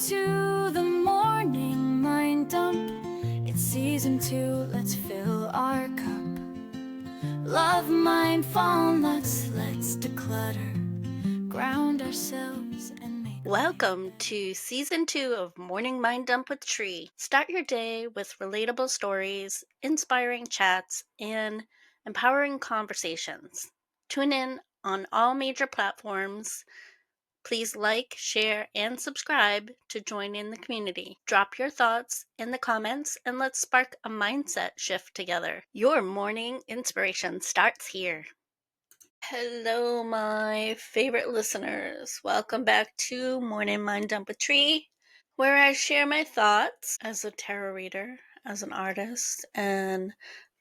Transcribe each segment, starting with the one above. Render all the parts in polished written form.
to the morning mind dump. It's season 2, let's fill our cup. Love, mind, fall nuts, let's declutter. Ground ourselves and make. Welcome to Season 2 of Morning Mind Dump with Trie. Start your day with relatable stories, inspiring chats, and empowering conversations. Tune in on all major platforms. Please like, share, and subscribe to join in the community. Drop your thoughts in the comments and let's spark a mindset shift together. Your morning inspiration starts here. Hello, my favorite listeners. Welcome back to Morning Mind Dump with Trie, where I share my thoughts as a tarot reader, as an artist, and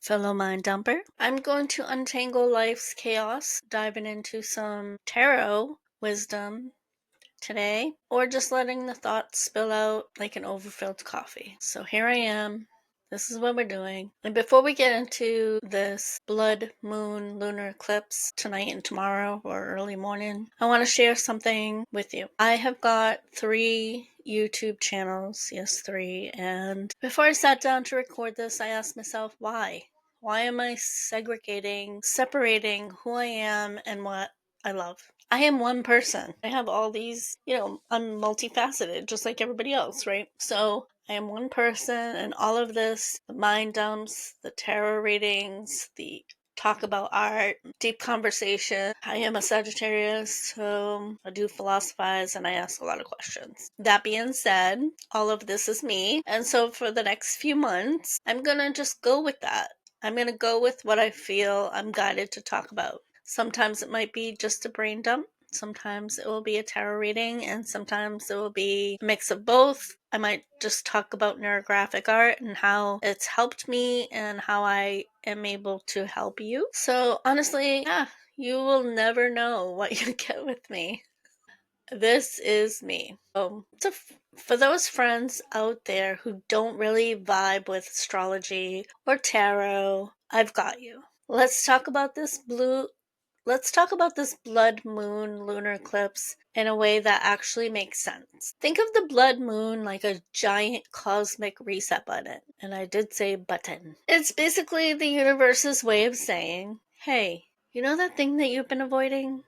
fellow mind dumper. I'm going to untangle life's chaos, diving into some tarot wisdom today, or just letting the thoughts spill out like an overfilled coffee. So here I am. This is what we're doing. And before we get into this Blood Moon Lunar Eclipse tonight and tomorrow or early morning, I want to share something with you. I have got 3 YouTube channels. Yes, 3. And before I sat down to record this, I asked myself, why? Why am I separating who I am and what I love? I am one person. I have all these, I'm multifaceted, just like everybody else, right? So I am one person, and all of this, the mind dumps, the tarot readings, the talk about art, deep conversation. I am a Sagittarius, so I do philosophize and I ask a lot of questions. That being said, all of this is me. And so for the next few months, I'm going to just go with that. I'm going to go with what I feel I'm guided to talk about. Sometimes it might be just a brain dump. Sometimes it will be a tarot reading, and sometimes it will be a mix of both. I might just talk about neurographic art and how it's helped me and how I am able to help you. So honestly, you will never know what you get with me. This is me. So for those friends out there who don't really vibe with astrology or tarot, I've got you. Let's talk about this Blood Moon Lunar Eclipse in a way that actually makes sense. Think of the blood moon like a giant cosmic reset button. And I did say button. It's basically the universe's way of saying, hey, you know that thing that you've been avoiding?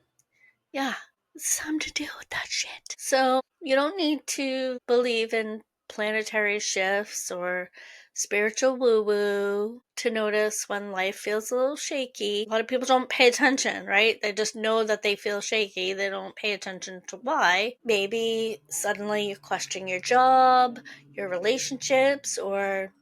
Yeah, it's time to deal with that shit. So you don't need to believe in planetary shifts or spiritual woo-woo to notice when life feels a little shaky. A lot of people don't pay attention, right? They just know that they feel shaky. They don't pay attention to why. Maybe suddenly you question your job, your relationships, or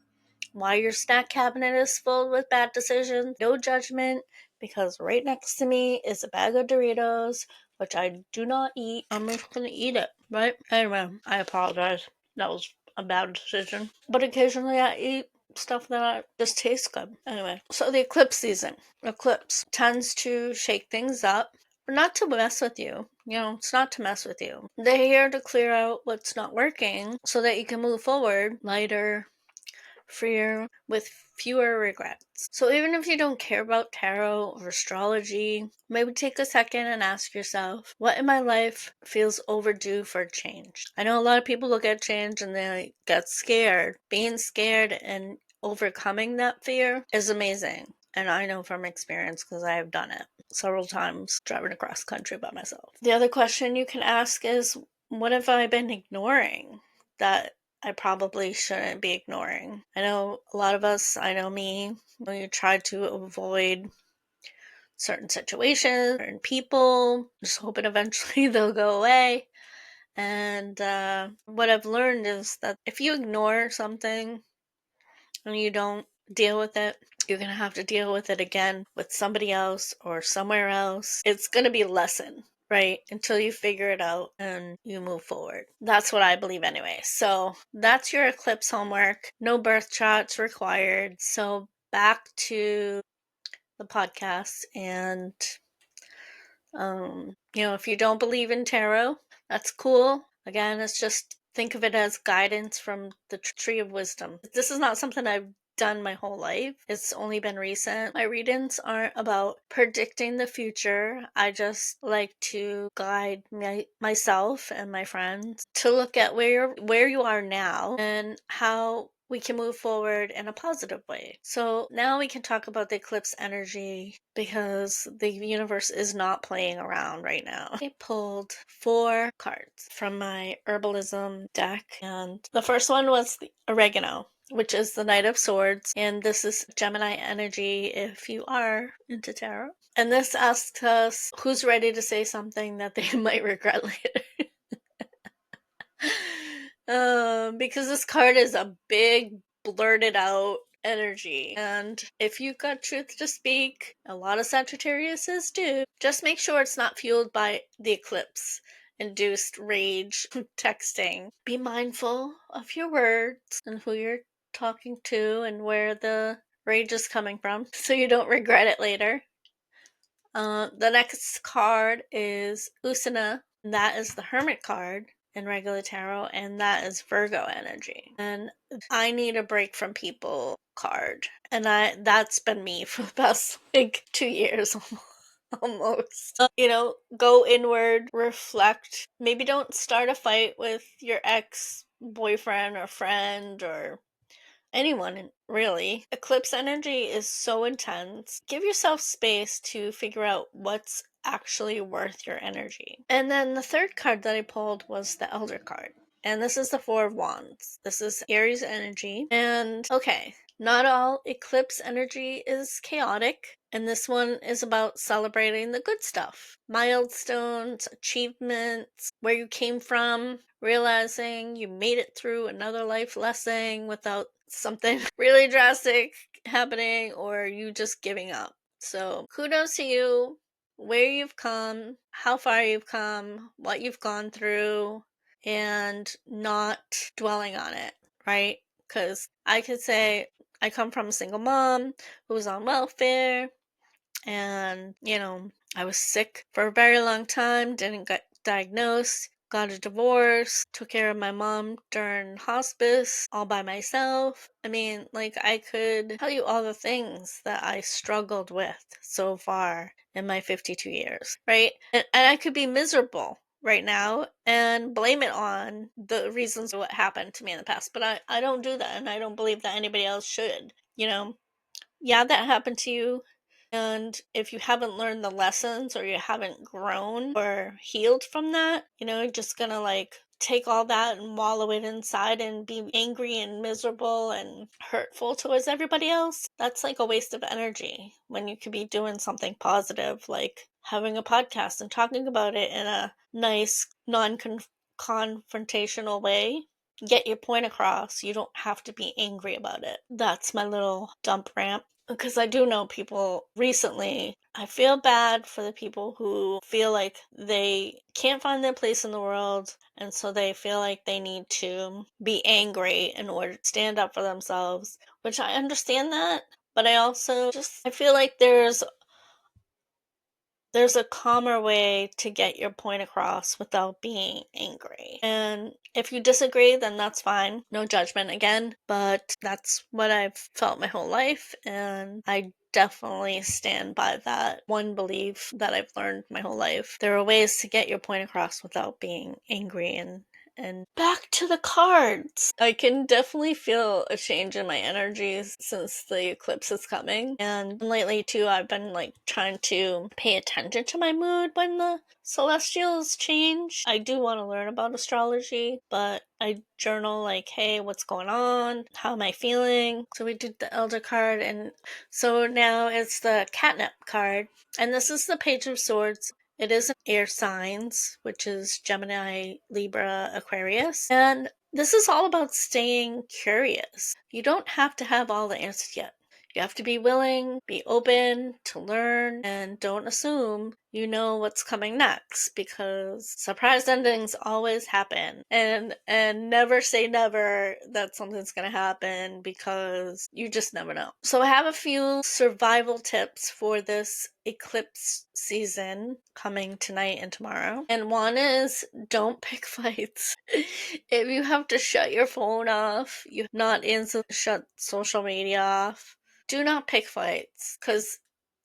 why your snack cabinet is full with bad decisions. No judgment, because right next to me is a bag of Doritos, which I do not eat. I'm just gonna eat it, right? Anyway, I apologize. That was a bad decision. But occasionally I eat stuff that just tastes good. Anyway, so the eclipse season. Eclipse tends to shake things up. Not to mess with you. It's not to mess with you. They're here to clear out what's not working so that you can move forward lighter, freer, with fewer regrets. So even if you don't care about tarot or astrology, maybe take a second and ask yourself, what in my life feels overdue for change? I know a lot of people look at change and they get scared. Being scared and overcoming that fear is amazing. And I know from experience because I have done it several times driving across country by myself. The other question you can ask is, what have I been ignoring that I probably shouldn't be ignoring? I know a lot of us, I know me, when you try to avoid certain situations and people, just hoping eventually they'll go away. And what I've learned is that if you ignore something and you don't deal with it, you're going to have to deal with it again with somebody else or somewhere else. It's going to be a lesson, right? Until you figure it out and you move forward. That's what I believe anyway. So that's your eclipse homework. No birth charts required. So back to the podcast. And, if you don't believe in tarot, that's cool. Again, it's just think of it as guidance from the tree of wisdom. This is not something I've done my whole life. It's only been recent. My readings aren't about predicting the future. I just like to guide myself and my friends to look at where you are now and how we can move forward in a positive way. So now we can talk about the eclipse energy because the universe is not playing around right now. I pulled 4 cards from my herbalism deck, and the first one was the Oregano, which is the Knight of Swords, and this is Gemini energy if you are into tarot. And this asks us who's ready to say something that they might regret later. Because this card is a big, blurted out energy. And if you've got truth to speak, a lot of Sagittariuses do, just make sure it's not fueled by the eclipse induced rage texting. Be mindful of your words and who you're talking to and where the rage is coming from so you don't regret it later. The next card is Usnea. That is the Hermit card in regular tarot, and that is Virgo energy. And I need a break from people card. And that's been me for the past 2 years almost. Go inward, reflect. Maybe don't start a fight with your ex boyfriend or friend or anyone, really. Eclipse energy is so intense. Give yourself space to figure out what's actually worth your energy. And then the third card that I pulled was the Elder card. And this is the Four of Wands. This is Aries energy. And okay, not all eclipse energy is chaotic. And this one is about celebrating the good stuff. Milestones, achievements, where you came from, realizing you made it through another life lesson without something really drastic happening or you just giving up. So kudos to you, where you've come, how far you've come, what you've gone through, and not dwelling on it, right? Because I could say I come from a single mom who was on welfare, and I was sick for a very long time, didn't get diagnosed, got a divorce, took care of my mom during hospice all by myself. I mean, I could tell you all the things that I struggled with so far in my 52 years, right? And I could be miserable right now and blame it on the reasons what happened to me in the past, but I don't do that, and I don't believe that anybody else should. Yeah, that happened to you. And if you haven't learned the lessons or you haven't grown or healed from that, you're just gonna take all that and wallow it inside and be angry and miserable and hurtful towards everybody else. That's like a waste of energy when you could be doing something positive, like having a podcast and talking about it in a nice, non-confrontational way. Get your point across. You don't have to be angry about it. That's my little dump rant. Because I do know people recently, I feel bad for the people who feel like they can't find their place in the world, and so they feel like they need to be angry in order to stand up for themselves, which I understand that, but I also I feel like there's a calmer way to get your point across without being angry. And if you disagree, then that's fine. No judgment again, but that's what I've felt my whole life, and I definitely stand by that one belief that I've learned my whole life. There are ways to get your point across without being angry. And back to the cards. I can definitely feel a change in my energies since the eclipse is coming. And lately too, I've been trying to pay attention to my mood when the celestials change. I do want to learn about astrology, but I journal hey, what's going on? How am I feeling? So we did the Elder card, and so now it's the Catnip card. And this is the Page of Swords. It is air signs, which is Gemini, Libra, Aquarius. And this is all about staying curious. You don't have to have all the answers yet. You have to be willing, be open to learn, and don't assume you know what's coming next, because surprise endings always happen. And never say never that something's going to happen, because you just never know. So I have a few survival tips for this eclipse season coming tonight and tomorrow. And one is, don't pick fights. If you have to shut your phone off, you not shut social media off, do not pick fights, because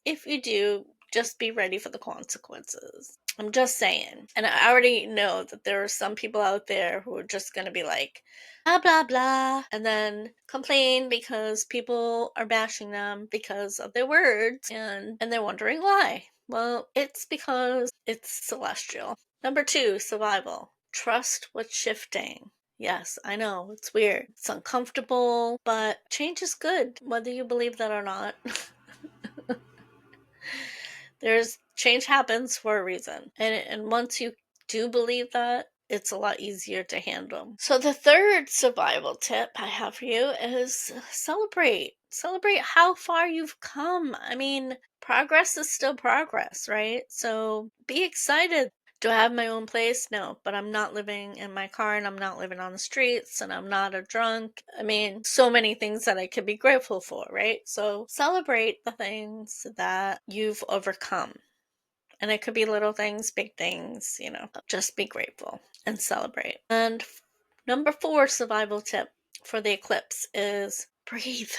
if you do, just be ready for the consequences. I'm just saying. And I already know that there are some people out there who are just going to be like, blah, blah, blah, and then complain because people are bashing them because of their words, and they're wondering why. Well, it's because it's celestial. Number 2, survival. Trust what's shifting. Yes, I know, it's weird. It's uncomfortable, but change is good, whether you believe that or not. Change happens for a reason. And once you do believe that, it's a lot easier to handle. So the third survival tip I have for you is celebrate. Celebrate how far you've come. I mean, progress is still progress, right? So be excited. Do I have my own place? No, but I'm not living in my car, and I'm not living on the streets, and I'm not a drunk. I mean, so many things that I could be grateful for, right? So celebrate the things that you've overcome. And it could be little things, big things, just be grateful and celebrate. And number 4 survival tip for the eclipse is breathe.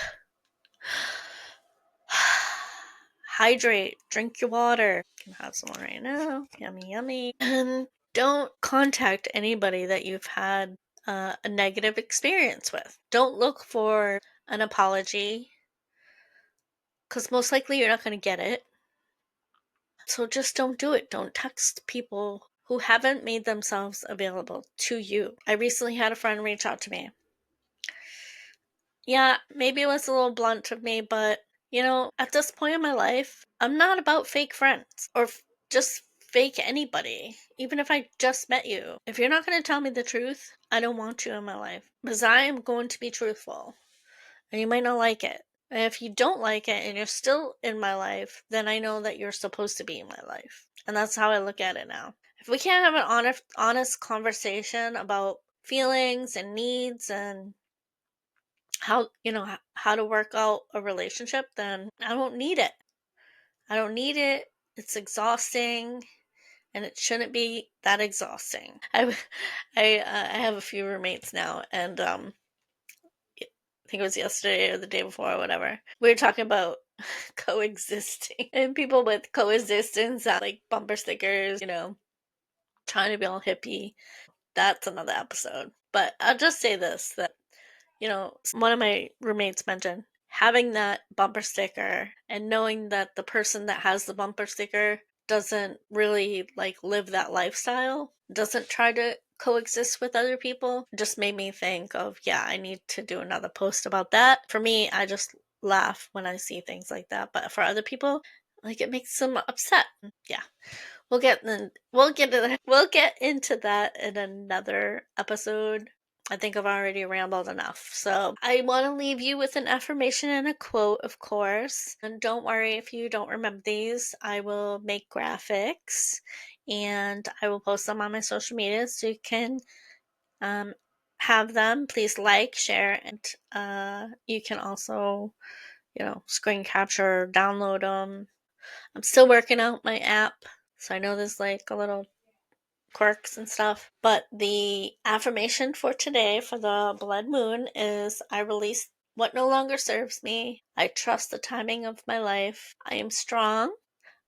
Hydrate, drink your water. You can have some right now. Yummy, yummy. And don't contact anybody that you've had a negative experience with. Don't look for an apology, because most likely you're not going to get it. So just don't do it. Don't text people who haven't made themselves available to you. I recently had a friend reach out to me. Yeah, maybe it was a little blunt of me, but at this point in my life, I'm not about fake friends or just fake anybody, even if I just met you. If you're not going to tell me the truth, I don't want you in my life, because I am going to be truthful, and you might not like it. And if you don't like it and you're still in my life, then I know that you're supposed to be in my life. And that's how I look at it now. If we can't have an honest conversation about feelings and needs and how to work out a relationship, then I don't need it. I don't need it. It's exhausting, and it shouldn't be that exhausting. I have a few roommates now, and I think it was yesterday or the day before or whatever. We were talking about coexisting, and people with coexistence, like bumper stickers, trying to be all hippie. That's another episode. But I'll just say this, that one of my roommates mentioned having that bumper sticker and knowing that the person that has the bumper sticker doesn't really live that lifestyle, doesn't try to coexist with other people, just made me think of, yeah, I need to do another post about that. For me, I just laugh when I see things like that, but for other people, it makes them upset. Yeah. We'll get into that in another episode. I think I've already rambled enough. So I want to leave you with an affirmation and a quote, of course. And don't worry if you don't remember these. I will make graphics and I will post them on my social media so you can have them. Please like, share, and you can also, screen capture, download them. I'm still working out my app, so I know there's a little quirks and stuff. But the affirmation for today for the blood moon is, I release what no longer serves me. I trust the timing of my life. I am strong.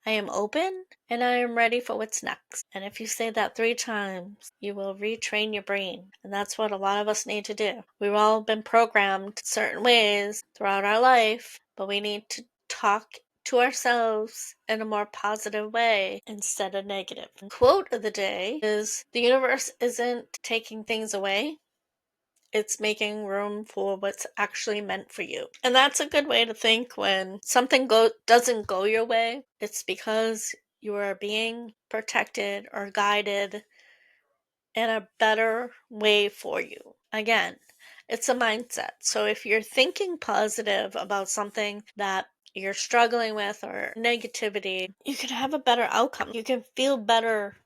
I am open, and I am ready for what's next. And if you say that 3 times, you will retrain your brain. And that's what a lot of us need to do. We've all been programmed certain ways throughout our life, but we need to talk to ourselves in a more positive way instead of negative. The quote of the day is, the universe isn't taking things away. It's making room for what's actually meant for you. And that's a good way to think when something doesn't go your way. It's because you are being protected or guided in a better way for you. Again, It's a mindset. So if you're thinking positive about something that you're struggling with or negativity, you can have a better outcome. You can feel better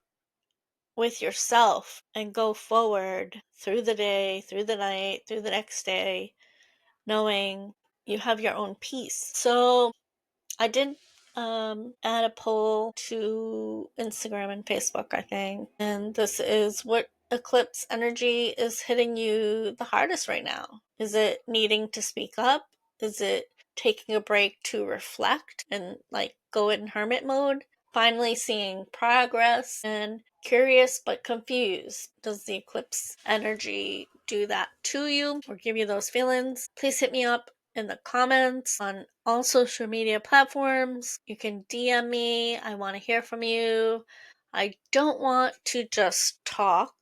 with yourself and go forward through the day, through the night, through the next day, knowing you have your own peace. So I did add a poll to Instagram and Facebook, I think. And this is: what eclipse energy is hitting you the hardest right now? Is it needing to speak up? Is it taking a break to reflect and like go in hermit mode? Finally seeing progress? And curious but confused, does the eclipse energy do that to you or give you those feelings? Please hit me up in the comments on all social media platforms. You can DM me. I want to hear from you. I don't want to just talk.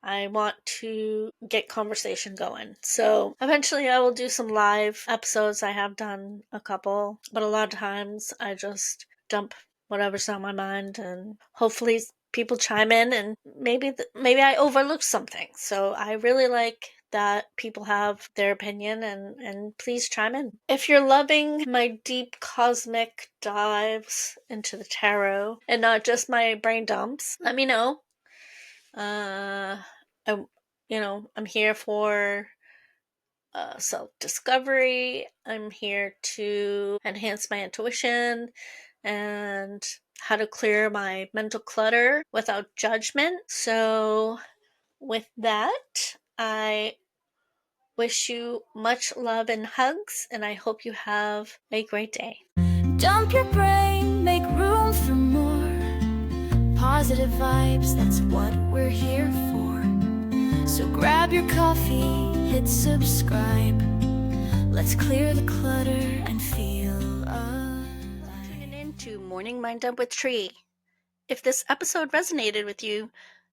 I want to get conversation going. So eventually I will do some live episodes. I have done a couple, but a lot of times I just dump whatever's on my mind, and hopefully people chime in, and maybe I overlooked something. So I really like that people have their opinion, and please chime in. If you're loving my deep cosmic dives into the tarot and not just my brain dumps, let me know. I'm here for self-discovery. I'm here to enhance my intuition and how to clear my mental clutter without judgment. So with that, I wish you much love and hugs, and I hope you have a great day. Dump your brain, make room for more positive vibes, that's what we're here for. So grab your coffee, hit subscribe. Let's clear the clutter and feel alive. Tuning in to Morning Mind Dump with Trie. If this episode resonated with you,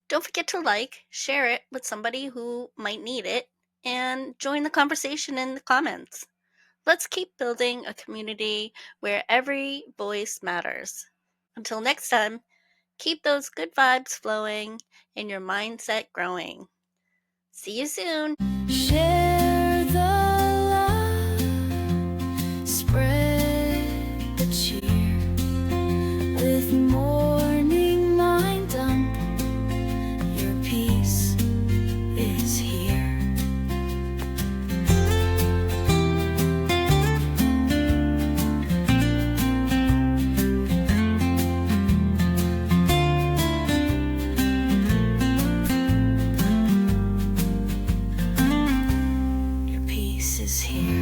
don't forget to like, share it with somebody who might need it, and join the conversation in the comments. Let's keep building a community where every voice matters. Until next time, keep those good vibes flowing and your mindset growing. See you soon. Share the love, spread the cheer with Morning Mind Dump. Your peace is here. Your peace is here.